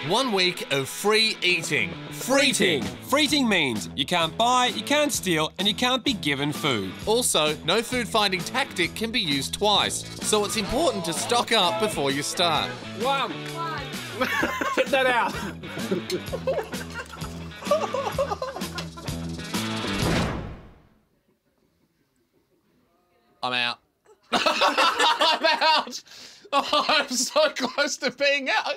1 week of free eating. Freeating. Freeating means you can't buy, you can't steal, and you can't be given food. Also, no food finding tactic can be used twice, so it's important to stock up before you start. One. Get that out. I'm out. I'm out! Oh, I'm so close to being out.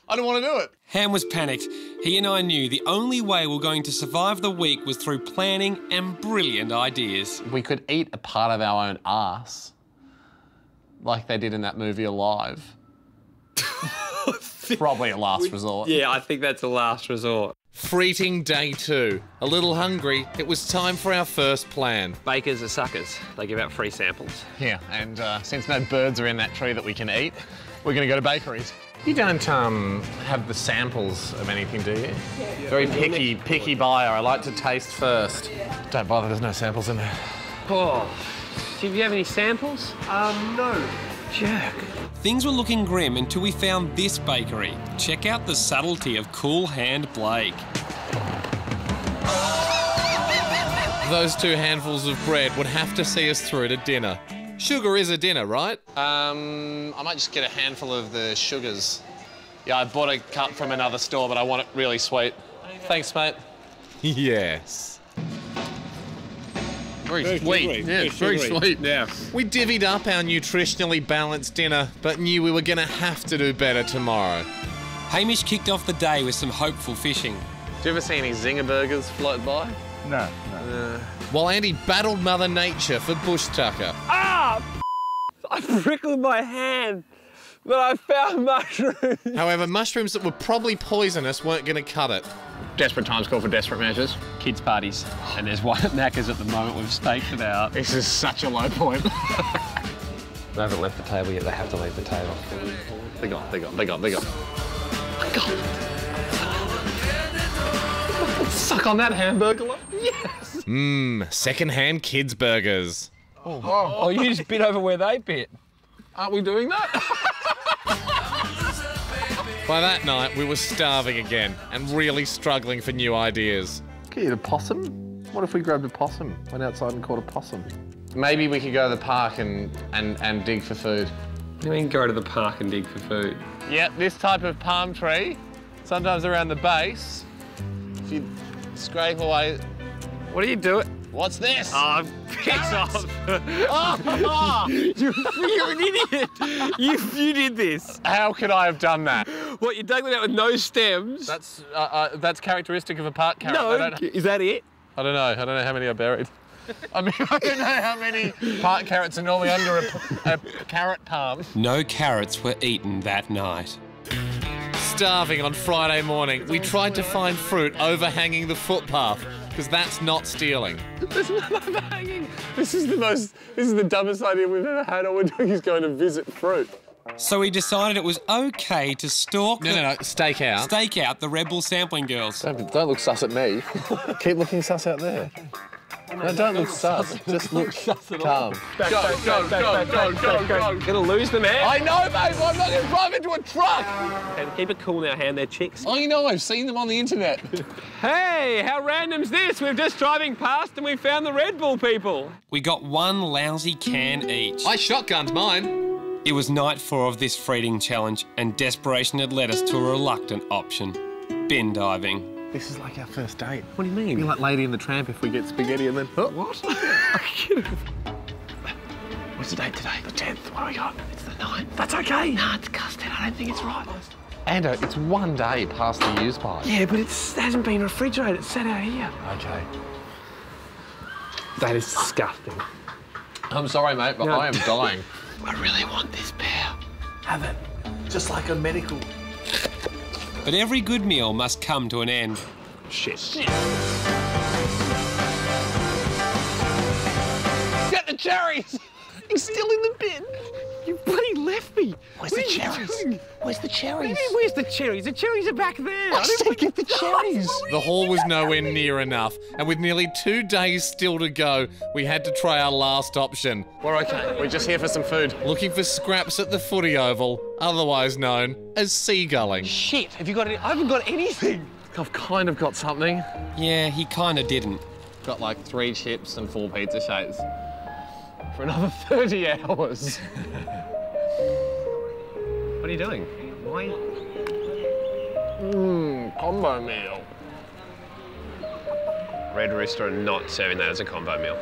I don't want to do it. Ham was panicked. He and I knew the only way we're going to survive the week was through planning and brilliant ideas. We could eat a part of our own arse, like they did in that movie Alive. Probably a last resort. Yeah, I think that's a last resort. Freeating day 2. A little hungry, it was time for our first plan. Bakers are suckers. They give out free samples. Yeah, and since no birds are in that tree that we can eat, we're going to go to bakeries. You don't have the samples of anything, do you? Yeah. Very picky buyer. I like to taste first. Yeah. Don't bother, there's no samples in there. Oh, do you have any samples? No. Jerk. Things were looking grim until we found this bakery. Check out the subtlety of Cool Hand Blake. Those 2 handfuls of bread would have to see us through to dinner. Sugar is a dinner, right? I might just get a handful of the sugars. Yeah, I bought a cup from another store, but I want it really sweet. Thanks, mate. Yes. Very sweet. Yeah, very sweet. Yeah. We divvied up our nutritionally balanced dinner, but knew we were going to have to do better tomorrow. Hamish kicked off the day with some hopeful fishing. Do you ever see any zinger burgers float by? No. While Andy battled Mother Nature for bush tucker. Ah! I prickled my hand, but I found mushrooms. However, mushrooms that were probably poisonous weren't going to cut it. Desperate times call for desperate measures. Kids' parties. And there's one at Macca's at the moment. We've staked it out. This is such a low point. They haven't left the table yet. They have to leave the table. They're gone. Suck on that hamburger. Yes. Second-hand kids' burgers. Oh, you just bit over where they bit. Aren't we doing that? By that night, we were starving again and really struggling for new ideas. Could you eat a possum? What if we grabbed a possum, went outside and caught a possum? Maybe we could go to the park and dig for food. What do you mean go to the park and dig for food? Yeah, this type of palm tree, sometimes around the base, if you scrape away... What are you doing? What's this? Oh, piss off. Oh. You're an idiot. You did this. How could I have done that? What, you dug it out with no stems? That's characteristic of a park carrot. No, is that it? I don't know how many I buried. I mean, I don't know how many park carrots are normally under a carrot palm. No carrots were eaten that night. Starving on Friday morning, we tried to find fruit overhanging the footpath, because that's not stealing. There's none overhanging. This is the dumbest idea we've ever had. All we're doing is going to visit fruit. So we decided it was okay to stalk Stake out. Stake out the Red Bull sampling girls. Don't look sus at me. Keep looking sus out there. No, don't look sus. Just look calm. Go. Gonna lose them, man. I know, babe. I'm not going to drive into a truck. And keep it cool now, hand. They're chicks. I know. I've seen them on the internet. Hey, how random's this? We're just driving past and we found the Red Bull people. We got one lousy can each. I shotgunned mine. It was night 4 of this Freeating challenge, and desperation had led us to a reluctant option: bin diving. This is like our first date. What do you mean? Be like Lady and the Tramp if we get spaghetti and then... Oh. What? What's the date today? The 10th. What do we got? It's the 9th. That's okay. Nah, it's custard. I don't think it's right. Ando, it's 1 day past the use by. Yeah, but it hasn't been refrigerated. It's sat out here. Okay. That is disgusting. I'm sorry, mate, but I am dying. I really want this pear. Have it. Just like a medical. But every good meal must come to an end. Shit. Get the cherries! He's still in the bin. You bloody left me. Where's the cherries? Where's the cherries? Where's the cherries? The cherries are back there. I said get the cherries. The haul was nowhere near enough, and with nearly 2 days still to go, we had to try our last option. We're okay. We're just here for some food. Looking for scraps at the footy oval, otherwise known as seagulling. Shit, have you got any? I haven't got anything. I've kind of got something. Yeah, he kind of didn't. Got like 3 chips and 4 pizza shapes. For another 30 hours. What are you doing? Why? Combo meal. Red Rooster are not serving that as a combo meal.